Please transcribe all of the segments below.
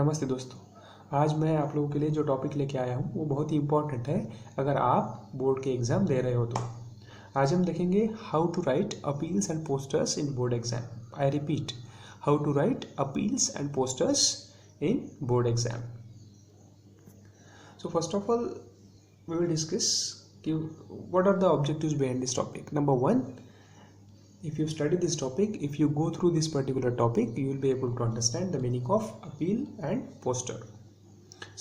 नमस्ते दोस्तों। आज मैं आप लोगों के लिए जो टॉपिक लेके आया हूँ वो बहुत ही इम्पोर्टेंट है अगर आप बोर्ड के एग्ज़ाम दे रहे हो तो। आज हम देखेंगे how to write appeals and posters in board exam. I repeat, how to write appeals and posters in board exam. So first of all we will discuss what are the objectives behind this topic. Number one, if you study this topic, if you go through this particular topic, you will be able to understand the meaning of appeal and poster.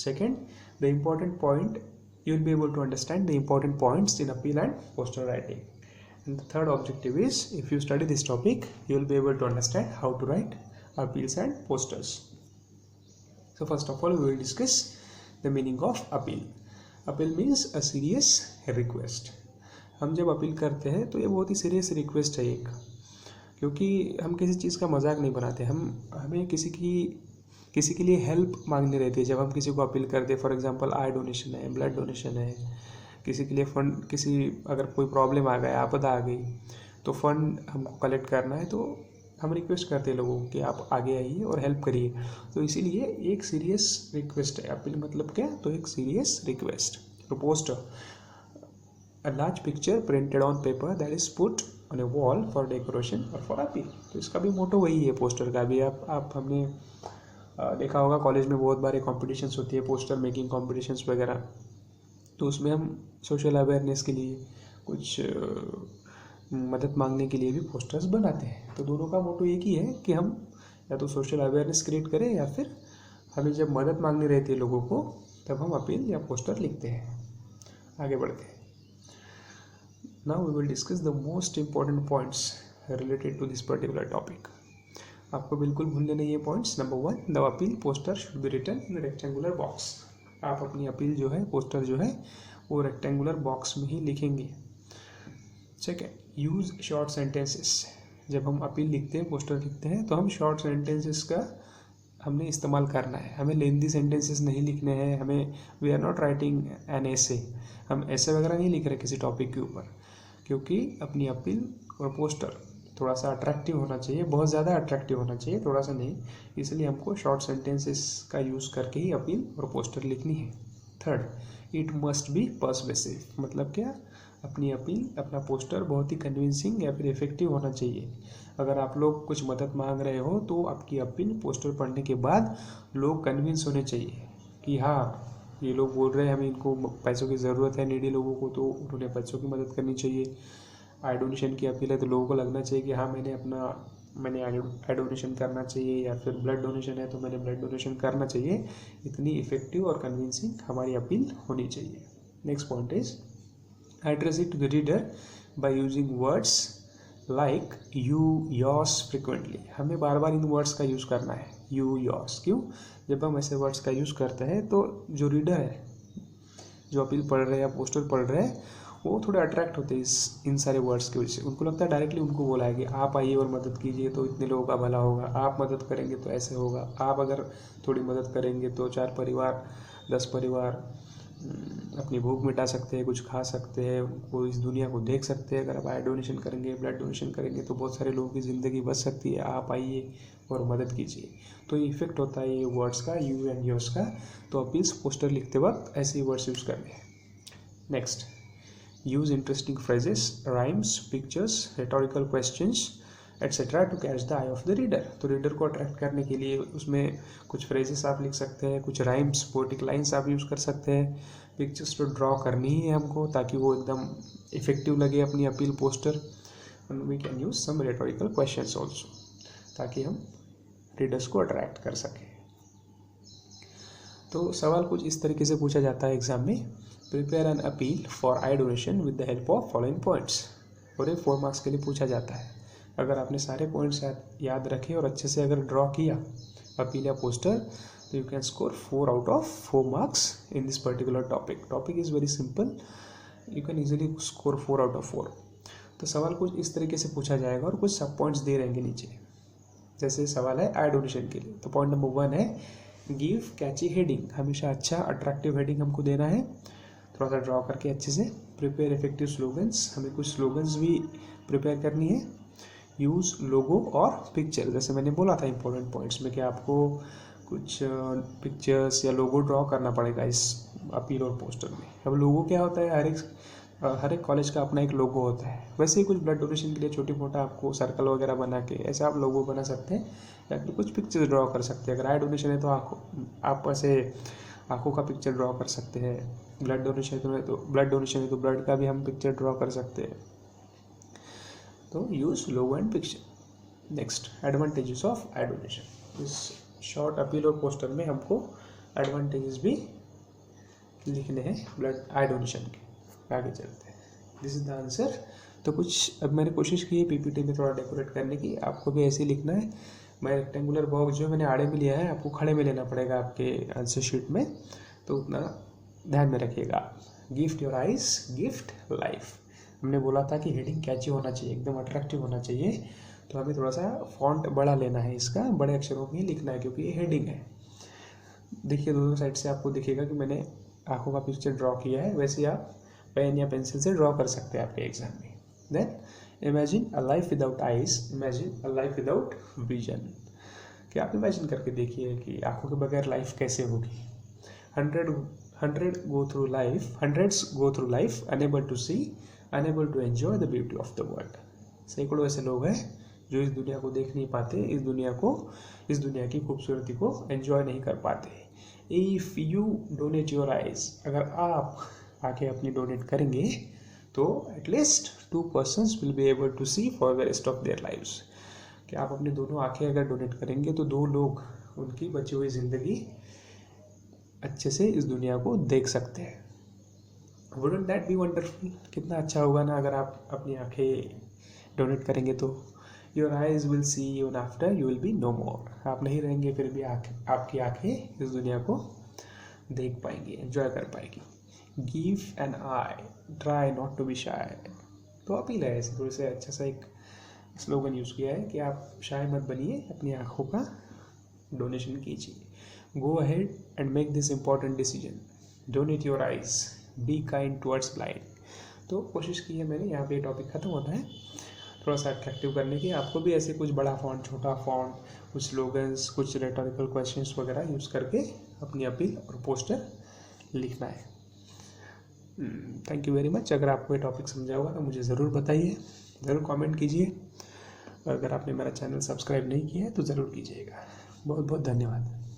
Second, the important point, you will be able to understand the important points in appeal and poster writing. And the third objective is, if you study this topic, you will be able to understand how to write appeals and posters. So first of all, we will discuss the meaning of appeal. Appeal means a serious request. हम जब appeal करते हैं तो ये बहुत ही serious request है एक, क्योंकि हम किसी चीज़ का मजाक नहीं बनाते। हमें किसी के लिए हेल्प मांगनी रहती है। जब हम किसी को अपील करते हैं, फॉर एग्जांपल आई डोनेशन है, ब्लड डोनेशन है, किसी के लिए फंड, अगर कोई प्रॉब्लम आ गया, आपदा आ गई तो फंड हमको कलेक्ट करना है, तो हम रिक्वेस्ट करते हैं लोगों को कि आप आगे आइए और हेल्प करिए। तो इसीलिए एक सीरियस रिक्वेस्ट है अपील। मतलब क्या? तो एक serious request. Poster, a large picture printed on paper that is put on A wall for decoration और फॉर अपील। तो इसका भी मोटो वही है पोस्टर का भी। आप हमने देखा होगा कॉलेज में बहुत बारे कॉम्पिटिशन्स होती है, पोस्टर मेकिंग कॉम्पिटिशन्स वगैरह। तो उसमें हम सोशल अवेयरनेस के लिए, कुछ मदद मांगने के लिए भी पोस्टर्स बनाते हैं। तो दोनों का मोटो एक ही है कि हम या तो सोशल अवेयरनेस क्रिएट करें, या फिर हमें जब मदद मांगनी रहती है लोगों को, तब हम अपील या पोस्टर लिखते हैं। आगे बढ़ते हैं। Now we will discuss the most important points related to this particular topic. आपको बिल्कुल भूलने नहीं है points. Number one, the appeal poster should be written in rectangular box. आप अपनी अपील जो है, पोस्टर जो है, वो रेक्टेंगुलर बॉक्स में ही लिखेंगे। Second, use short sentences. जब हम अपील लिखते हैं, पोस्टर लिखते हैं, तो हम शॉर्ट सेंटेंसेस का हमने इस्तेमाल करना है। हमें लेंथी सेंटेंसेस नहीं लिखने हैं। We are not writing an ऐसे। हम ऐसे वगैरह नहीं लिख रहे किसी टॉपिक के ऊपर, क्योंकि अपनी अपील और पोस्टर थोड़ा सा अट्रैक्टिव होना चाहिए। बहुत ज़्यादा अट्रैक्टिव होना चाहिए, थोड़ा सा नहीं। इसलिए हमको शॉर्ट सेंटेंसेस का यूज़ करके ही अपील और पोस्टर लिखनी है। Third, it must be persuasive. मतलब क्या? अपनी अपील, अपना पोस्टर बहुत ही कन्विंसिंग या फिर इफेक्टिव होना चाहिए। अगर आप लोग कुछ मदद मांग रहे हो, तो आपकी अपील, पोस्टर पढ़ने के बाद लोग कन्विंस होने चाहिए कि हाँ, ये लोग बोल रहे हैं हमें, इनको पैसों की ज़रूरत है, नीडी लोगों को, तो उन्होंने पैसों की मदद करनी चाहिए। आई डोनेशन की अपील है तो लोगों को लगना चाहिए कि हाँ, मैंने आई डोनेशन करना चाहिए, या फिर ब्लड डोनेशन है तो मैंने ब्लड डोनेशन करना चाहिए। इतनी इफेक्टिव और कन्विंसिंग हमारी अपील होनी चाहिए। Next point is address it to the reader by using words like you, yours frequently। हमें बार बार इन वर्ड्स का यूज़ करना है, you, yours। क्यों? जब हम ऐसे वर्ड्स का यूज़ करते हैं तो जो रीडर है, जो अपील पढ़ रहे हैं या पोस्टर पढ़ रहे हैं, वो थोड़े अट्रैक्ट होते हैं इन सारे वर्ड्स की वजह से। उनको लगता है डायरेक्टली उनको बोला है कि आप आइए और मदद कीजिए तो इतने लोगों का भला होगा, आप मदद करेंगे तो ऐसे होगा, आप अगर थोड़ी मदद करेंगे तो 4 परिवार 10 परिवार अपनी भूख मिटा सकते हैं, कुछ खा सकते हैं, उनको इस दुनिया को देख सकते हैं। अगर आप आई डोनेशन करेंगे, ब्लड डोनेशन करेंगे, तो बहुत सारे लोगों की ज़िंदगी बच सकती है। आप आइए और मदद कीजिए। तो ये इफेक्ट होता है ये वर्ड्स का, यू एंड योर्स का। तो अपील्स, पोस्टर लिखते वक्त ऐसे ही वर्ड्स यूज़ करने हैं। Next, use interesting phrases, rhymes, pictures, rhetorical questions et cetera to catch the eye of the reader. तो रीडर को अट्रैक्ट करने के लिए उसमें कुछ फ्रेजेस आप लिख सकते हैं, कुछ राइम्स, पोएटिक लाइन्स आप यूज़ कर सकते हैं। पिक्चर्स तो ड्रॉ करनी ही है हमको, ताकि वो एकदम इफेक्टिव लगे अपनी appeal, poster. And we can use some rhetorical questions also, ताकि हम रीडर्स को अट्रैक्ट कर सकें। तो सवाल कुछ इस तरीके से पूछा जाता है एग्जाम में, prepare an appeal for I donation with the help of following points. और ये 4 मार्क्स के लिए पूछा जाता है। अगर आपने सारे पॉइंट्स याद रखे और अच्छे से अगर ड्रॉ किया अपील या पोस्टर, तो you can score 4 out of 4 marks in this particular topic. Topic is very simple, you can easily score 4 out of 4। तो सवाल कुछ इस तरीके से पूछा जाएगा और कुछ सब पॉइंट्स दे रहेंगे नीचे। जैसे सवाल है आई डोनेशन के लिए, तो पॉइंट नंबर 1 है गिव कैची हेडिंग। हमेशा अच्छा अट्रैक्टिव हेडिंग हमको देना है, थोड़ा सा ड्रॉ करके अच्छे से। प्रिपेयर इफेक्टिव स्लोगन्स, हमें कुछ स्लोगन्स भी प्रिपेयर करनी है। यूज़ लोगो और पिक्चर, जैसे मैंने बोला था इंपॉर्टेंट पॉइंट्स में कि आपको कुछ पिक्चर्स या लोगो ड्रॉ करना पड़ेगा इस अपील और पोस्टर में। अब लोगो क्या होता है, हर एक कॉलेज का अपना एक लोगो होता है। वैसे ही कुछ ब्लड डोनेशन के लिए छोटी मोटा आपको सर्कल वगैरह बना के ऐसे आप लोगो बना सकते हैं, या फिर कुछ पिक्चर्स ड्रॉ कर सकते हैं। अगर आई डोनेशन है तो आप ऐसे आँखों का पिक्चर ड्रॉ कर सकते हैं। ब्लड डोनेशन है तो ब्लड का भी हम पिक्चर ड्रॉ कर सकते हैं। तो use logo and picture. Next, advantages of I donation. इस शॉर्ट अपील और पोस्टर में हमको एडवांटेजेस भी लिखने हैं ब्लड आई डोनेशन के। आगे चलते हैं, दिस इज द आंसर। तो कुछ अब मैंने कोशिश की है पीपीटी में थोड़ा डेकोरेट करने की, आपको भी ऐसे ही लिखना है। मैं रेक्टेंगुलर बॉक्स जो मैंने आड़े में लिया है आपको खड़े में लेना पड़ेगा आपके आंसर शीट में, तो उतना ध्यान में रखिएगा। Gift your eyes, gift life. हमने बोला था कि हेडिंग कैची होना चाहिए, एकदम अट्रैक्टिव होना चाहिए, तो हमें थोड़ा सा फॉन्ट बड़ा लेना है, इसका बड़े अक्षरों में लिखना है क्योंकि ये हेडिंग है। देखिए दोनों साइड से आपको दिखेगा कि मैंने आँखों का पिक्चर ड्रॉ किया है, वैसे आप पेन या पेंसिल से ड्रॉ कर सकते हैं आपके एग्जाम में। Then imagine a life without eyes, imagine a life without vision. क्या आप इमेजिन करके देखिए कि आँखों के बगैर लाइफ कैसे होगी। Hundreds go through life unable to see, unable to enjoy the beauty of the world. सैकड़ों ऐसे लोग हैं जो इस दुनिया को देख नहीं पाते, इस दुनिया की खूबसूरती को एंजॉय नहीं कर पाते। If you donate your eyes, अगर आप आके अपनी डोनेट करेंगे तो at least 2 persons will be able to see for the rest of their lives. कि आप अपनी दोनों आंखें अगर डोनेट करेंगे तो 2 लोग उनकी बची हुई ज़िंदगी अच्छे से इस दुनिया को देख सकते हैं। Wouldn't that B wonderful? कितना अच्छा होगा ना अगर आप अपनी आंखें डोनेट करेंगे तो। Your eyes will see even after you will be no more. आप नहीं रहेंगे फिर भी आपकी आंखें इस दुनिया को देख पाएंगी, एंजॉय कर पाएगी। Give an eye, try not to be shy. तो अपील है, ऐसे थोड़े से अच्छा सा एक स्लोगन यूज़ किया है कि आप शाय मत बनिए, अपनी आँखों का डोनेशन कीजिए। Go ahead and make this important decision, donate your eyes, be kind towards blind. तो कोशिश की है मैंने, यहाँ पे टॉपिक ख़त्म होता है, थोड़ा सा अट्रैक्टिव करने की। आपको भी ऐसे कुछ बड़ा फॉन्ट, छोटा फॉन्ट, कुछ स्लोगन्स, कुछ रेटोरिकल क्वेश्चंस वगैरह यूज़ करके अपनी अपील और पोस्टर लिखना है। Thank you very much. अगर आपको ये टॉपिक समझा होगा तो मुझे ज़रूर बताइए, ज़रूर कमेंट कीजिए। अगर आपने मेरा चैनल सब्सक्राइब नहीं किया है तो ज़रूर कीजिएगा। बहुत बहुत धन्यवाद।